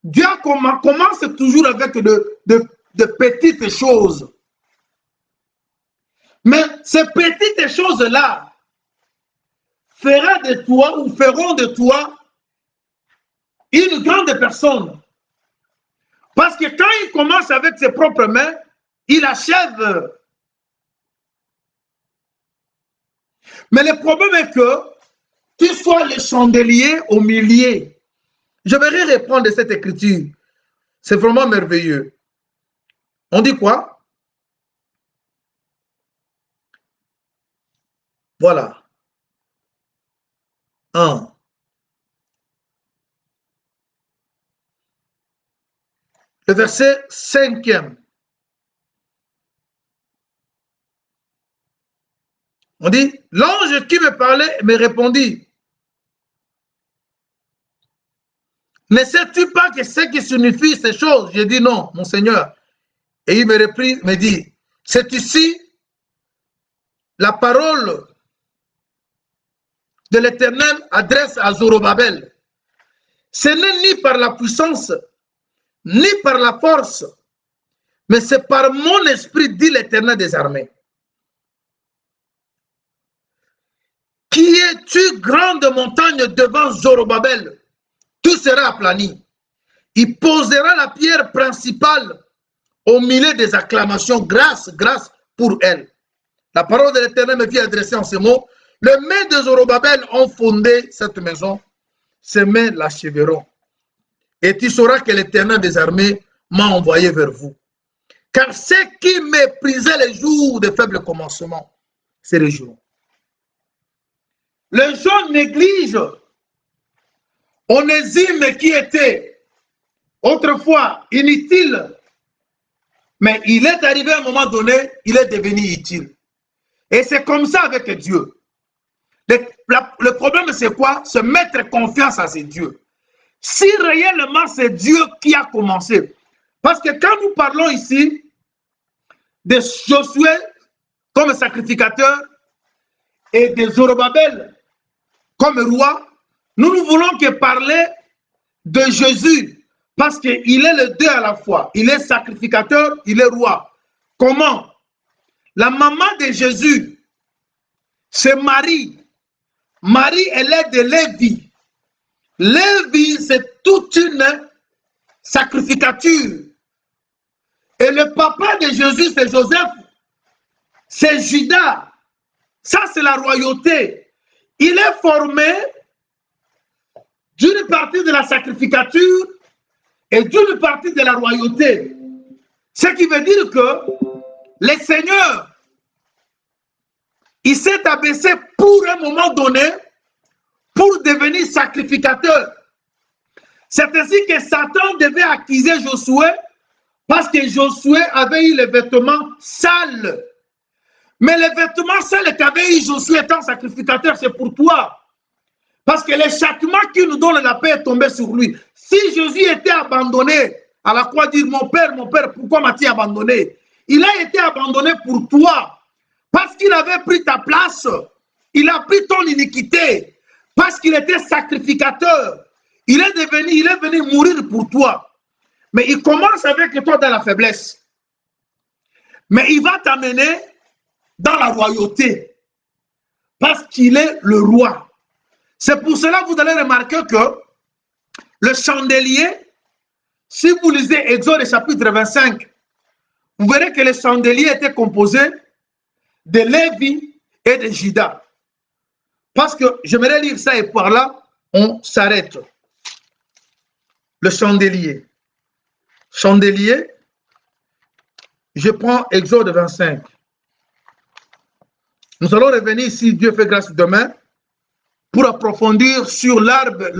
Dieu commence toujours avec de petites choses. Mais ces petites choses-là feront de toi une grande personne. Parce que quand il commence avec ses propres mains, il achève. Mais le problème est que tu sois le chandelier au milieu. Je vais reprendre cette écriture. C'est vraiment merveilleux. On dit quoi? Voilà. 1. Le verset 5e. On dit, l'ange qui me parlait me répondit, ne sais-tu pas que ce qui signifie ces choses? J'ai dit non, mon Seigneur. Et il me reprit, me dit, c'est ici la parole de l'Éternel adresse à Zorobabel. Ce n'est ni par la puissance, ni par la force, mais c'est par mon esprit, dit l'Éternel des armées. Qui es-tu, grande montagne devant Zorobabel? Tout sera aplani. Il posera la pierre principale au milieu des acclamations. Grâce, grâce pour elle. La parole de l'Éternel me fit adresser en ces mots. Les mains de Zorobabel ont fondé cette maison. Ses mains l'achèveront. Et tu sauras que l'Éternel des armées m'a envoyé vers vous. Car ceux qui méprisaient les jours de faible commencement, c'est les jours. Les gens négligent Onésime qui était autrefois inutile, mais il est arrivé à un moment donné, il est devenu utile. Et c'est comme ça avec Dieu. Le problème, c'est quoi? Se mettre confiance à ces dieux. Si réellement c'est Dieu qui a commencé. Parce que quand nous parlons ici de Josué comme sacrificateur et de Zorobabel comme roi, nous ne voulons que parler de Jésus. Parce qu'il est le deux à la fois. Il est sacrificateur, il est roi. Comment? La maman de Jésus, c'est Marie. Marie, elle est de Lévi. Lévi, c'est toute une sacrificature. Et le papa de Jésus, c'est Joseph. C'est Judas. Ça, c'est la royauté. Il est formé d'une partie de la sacrificature et d'une partie de la royauté. Ce qui veut dire que le Seigneur, il s'est abaissé pour un moment donné pour devenir sacrificateur. C'est ainsi que Satan devait accuser Josué parce que Josué avait eu les vêtements sales. Mais les vêtements sales qu'avait eu Josué étant sacrificateur, c'est pour toi. Parce que le châtiment qui nous donne la paix est tombé sur lui. Si Jésus était abandonné à la croix, dire mon Père, pourquoi m'as-tu abandonné? Il a été abandonné pour toi. Parce qu'il avait pris ta place. Il a pris ton iniquité. Parce qu'il était sacrificateur. Il est venu mourir pour toi. Mais il commence avec toi dans la faiblesse. Mais il va t'amener dans la royauté. Parce qu'il est le roi. C'est pour cela que vous allez remarquer que le chandelier, si vous lisez Exode chapitre 25, vous verrez que le chandelier était composé de Lévi et de Judas. Parce que j'aimerais lire ça et par là, on s'arrête. Le chandelier. Chandelier, je prends Exode 25. Nous allons revenir, si Dieu fait grâce demain, pour approfondir sur l'arbre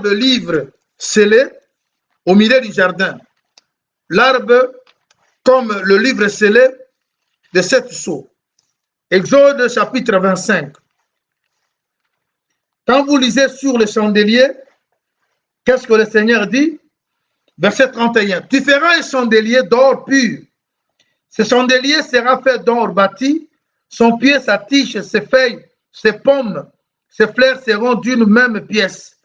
livre scellé au milieu du jardin. L'arbre comme le livre scellé de 7 sceaux. Exode chapitre 25. Quand vous lisez sur le chandelier, qu'est-ce que le Seigneur dit? Verset 31. Tu feras un chandelier d'or pur. Ce chandelier sera fait d'or bâti, son pied, sa tige, ses feuilles, ses pommes, ses fleurs seront d'une même pièce.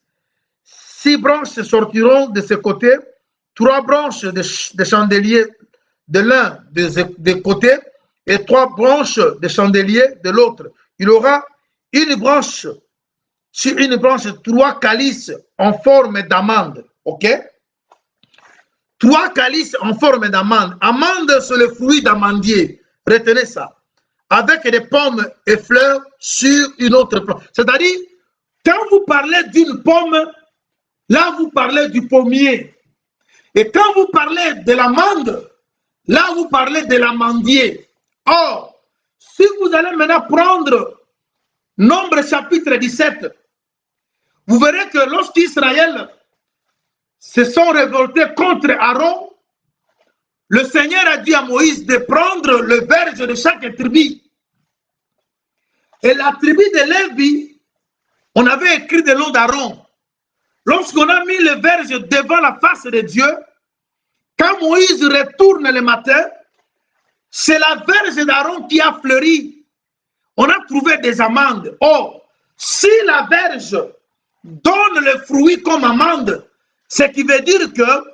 6 branches sortiront de ce côté, 3 branches de chandelier de l'un des côtés et 3 branches de chandelier de l'autre. Il y aura une branche, sur une branche, 3 calices en forme d'amande. OK? 3 calices en forme d'amande. Amande, c'est le fruit d'amandier. Retenez ça. Avec des pommes et fleurs sur une autre plante. C'est-à-dire, quand vous parlez d'une pomme, là, vous parlez du pommier. Et quand vous parlez de l'amande, là, vous parlez de l'amandier. Or, si vous allez maintenant prendre Nombre chapitre 17, vous verrez que lorsqu'Israël se sont révoltés contre Aaron, le Seigneur a dit à Moïse de prendre le verge de chaque tribu. Et la tribu de Lévi, on avait écrit le nom d'Aaron. Lorsqu'on a mis le verge devant la face de Dieu, quand Moïse retourne le matin, c'est la verge d'Aaron qui a fleuri. On a trouvé des amandes. Or, si la verge donne le fruit comme amande, ce qui veut dire que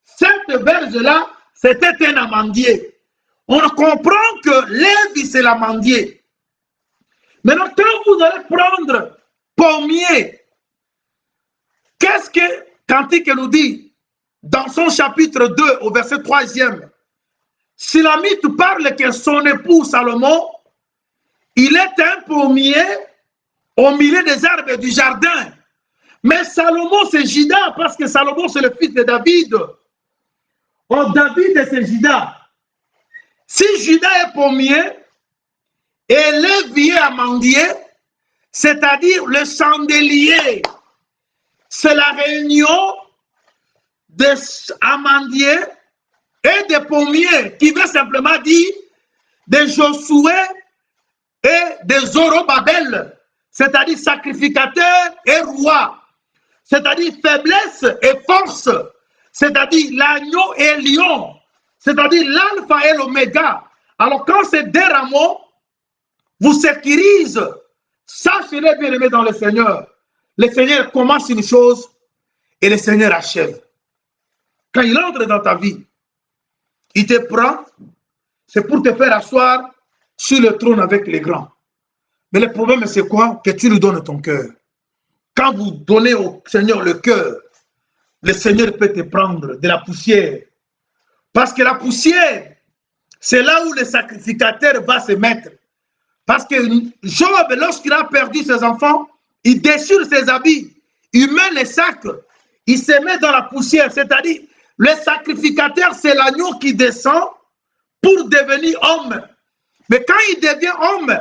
cette verge-là, c'était un amandier. On comprend que Lévi, c'est l'amandier. Maintenant, quand vous allez prendre pommier, qu'est-ce que Cantique nous dit dans son chapitre 2, au verset 3e? Silamite parle que son époux Salomon, il est un pommier au milieu des arbres du jardin. Mais Salomon, c'est Juda, parce que Salomon, c'est le fils de David. Oh, David, c'est Juda. Si Juda est pommier et Lévi est amandier, c'est-à-dire le chandelier, c'est la réunion des amandiers et des pommiers, qui veut simplement dire de Josué et de Zorobabel, c'est-à-dire sacrificateur et roi, c'est-à-dire faiblesse et force, c'est-à-dire l'agneau et lion, c'est-à-dire l'alpha et l'oméga. Alors quand ces deux rameaux vous sécurisent, sachez-les bien aimés dans le Seigneur. Le Seigneur commence une chose et le Seigneur achève. Quand il entre dans ta vie, il te prend, c'est pour te faire asseoir sur le trône avec les grands. Mais le problème, c'est quoi? Que tu lui donnes ton cœur. Quand vous donnez au Seigneur le cœur, le Seigneur peut te prendre de la poussière. Parce que la poussière, c'est là où le sacrificateur va se mettre. Parce que Job, lorsqu'il a perdu ses enfants, il déchire ses habits, il met les sacs, il se met dans la poussière. C'est-à-dire, le sacrificateur, c'est l'agneau qui descend pour devenir homme. Mais quand il devient homme,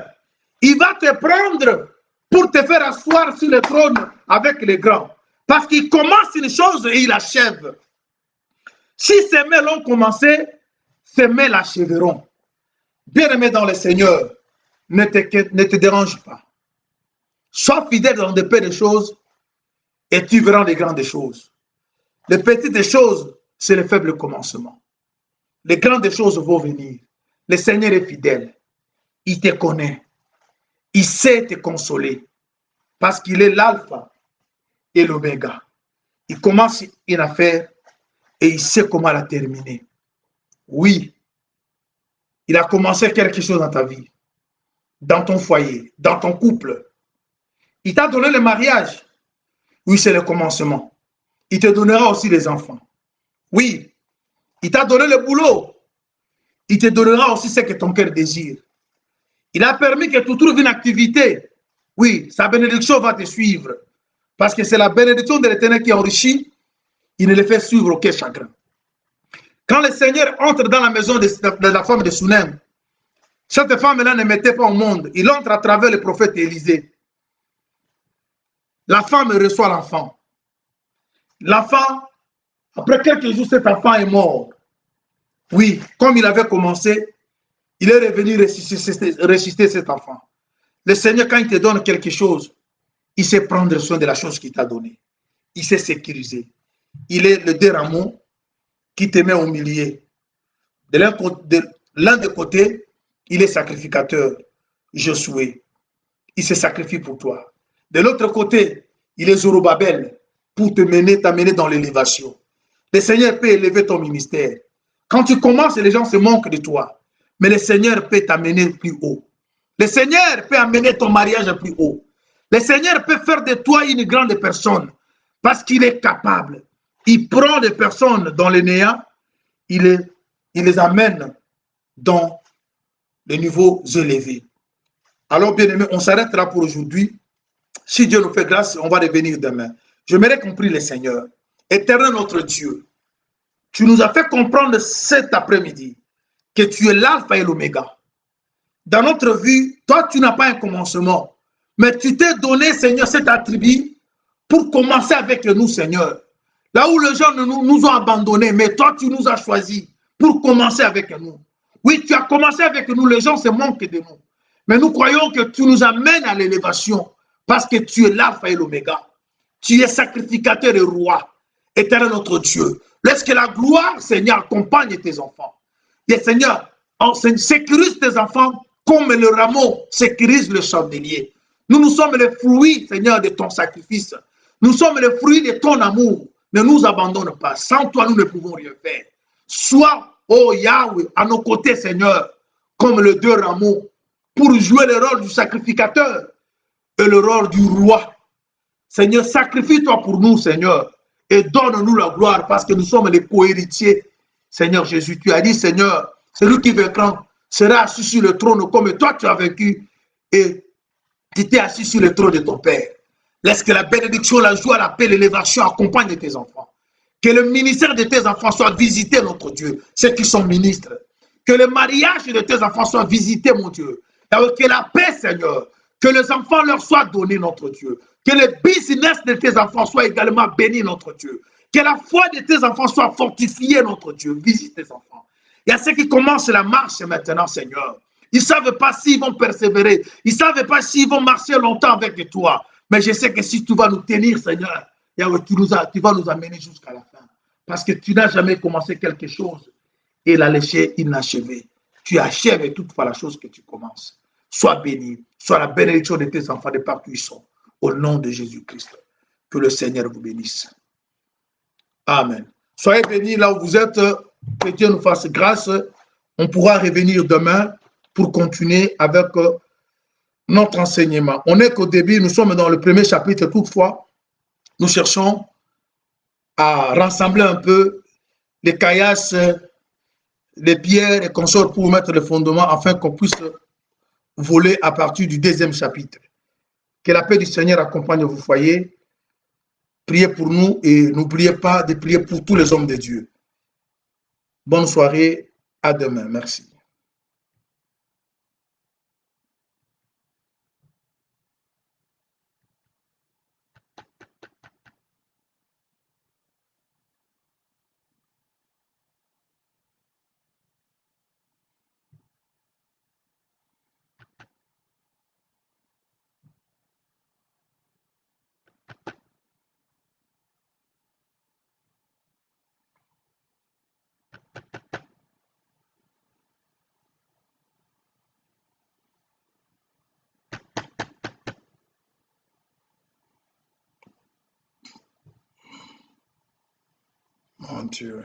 il va te prendre pour te faire asseoir sur le trône avec les grands. Parce qu'il commence une chose et il achève. Si ces mains l'ont commencé, ces mains l'achèveront. Bien-aimé dans le Seigneur, ne te dérange pas. Sois fidèle dans de petites choses et tu verras les grandes choses. Les petites choses, c'est le faible commencement. Les grandes choses vont venir. Le Seigneur est fidèle. Il te connaît. Il sait te consoler. Parce qu'il est l'alpha et l'oméga. Il commence une affaire et il sait comment la terminer. Oui, il a commencé quelque chose dans ta vie, dans ton foyer, dans ton couple. Il t'a donné le mariage. Oui, c'est le commencement. Il te donnera aussi les enfants. Oui, il t'a donné le boulot. Il te donnera aussi ce que ton cœur désire. Il a permis que tu trouves une activité. Oui, sa bénédiction va te suivre. Parce que c'est la bénédiction de l'Éternel qui enrichit. Il ne le fait suivre aucun chagrin. Quand le Seigneur entre dans la maison de la femme de Sounem, cette femme-là ne mettait pas au monde. Il entre à travers le prophète Élisée. La femme reçoit l'enfant. L'enfant, après quelques jours, cet enfant est mort. Oui, comme il avait commencé, il est revenu ressusciter cet enfant. Le Seigneur, quand il te donne quelque chose, il sait prendre soin de la chose qu'il t'a donnée. Il sait sécuriser. Il est le dérameau qui te met au milieu. De l'un des côtés, il est sacrificateur, Josué. Il se sacrifie pour toi. De l'autre côté, il est Zorobabel pour te mener, t'amener dans l'élévation. Le Seigneur peut élever ton ministère. Quand tu commences, les gens se moquent de toi. Mais le Seigneur peut t'amener plus haut. Le Seigneur peut amener ton mariage plus haut. Le Seigneur peut faire de toi une grande personne parce qu'il est capable. Il prend des personnes dans le néant, il les amène dans les niveaux élevés. Alors, bien aimé, on s'arrête là pour aujourd'hui. Si Dieu nous fait grâce, on va revenir demain. J'aimerais qu'on prie le Seigneur. Éternel notre Dieu, tu nous as fait comprendre cet après-midi que tu es l'alpha et l'oméga. Dans notre vie, toi, tu n'as pas un commencement, mais tu t'es donné, Seigneur, cet attribut pour commencer avec nous, Seigneur. Là où les gens nous ont abandonnés, mais toi, tu nous as choisis pour commencer avec nous. Oui, tu as commencé avec nous, les gens se moquent de nous. Mais nous croyons que tu nous amènes à l'élévation parce que tu es l'alpha et l'oméga. Tu es sacrificateur et roi, éternel notre Dieu. Laisse que la gloire, Seigneur, accompagne tes enfants. Et Seigneur, sécurise tes enfants comme le rameau sécurise le chandelier. Nous sommes les fruits, Seigneur, de ton sacrifice. Nous sommes les fruits de ton amour. Ne nous abandonne pas. Sans toi, nous ne pouvons rien faire. Sois, oh Yahweh, à nos côtés, Seigneur, comme les deux rameaux, pour jouer le rôle du sacrificateur et le rôle du roi. Seigneur, sacrifie-toi pour nous, Seigneur, et donne-nous la gloire parce que nous sommes les co-héritiers. Seigneur Jésus, tu as dit, Seigneur, celui qui vaincra sera assis sur le trône comme toi tu as vaincu et tu t'es assis sur le trône de ton Père. Laisse que la bénédiction, la joie, la paix, l'élévation accompagnent tes enfants. Que le ministère de tes enfants soit visité, notre Dieu, ceux qui sont ministres. Que le mariage de tes enfants soit visité, mon Dieu. Que la paix, Seigneur, que les enfants leur soient donnés, notre Dieu. Que le business de tes enfants soit également béni, notre Dieu. Que la foi de tes enfants soit fortifiée, notre Dieu. Visite tes enfants. Il y a ceux qui commencent la marche maintenant, Seigneur. Ils ne savent pas s'ils vont persévérer. Ils ne savent pas s'ils vont marcher longtemps avec toi. Mais je sais que si tu vas nous tenir, Seigneur, tu vas nous amener jusqu'à la fin. Parce que tu n'as jamais commencé quelque chose et la laissé inachevé. Tu achèves toutefois la chose que tu commences. Sois béni, sois la bénédiction de tes enfants de partout où ils sont. Au nom de Jésus-Christ. Que le Seigneur vous bénisse. Amen. Soyez bénis là où vous êtes. Que Dieu nous fasse grâce. On pourra revenir demain pour continuer avec notre enseignement. On n'est qu'au début, nous sommes dans le premier chapitre. Toutefois, nous cherchons à rassembler un peu les caillasses, les pierres et consorts pour mettre le fondement afin qu'on puisse voler à partir du deuxième chapitre. Que la paix du Seigneur accompagne vos foyers. Priez pour nous et n'oubliez pas de prier pour tous les hommes de Dieu. Bonne soirée, à demain. Merci. Mon Dieu.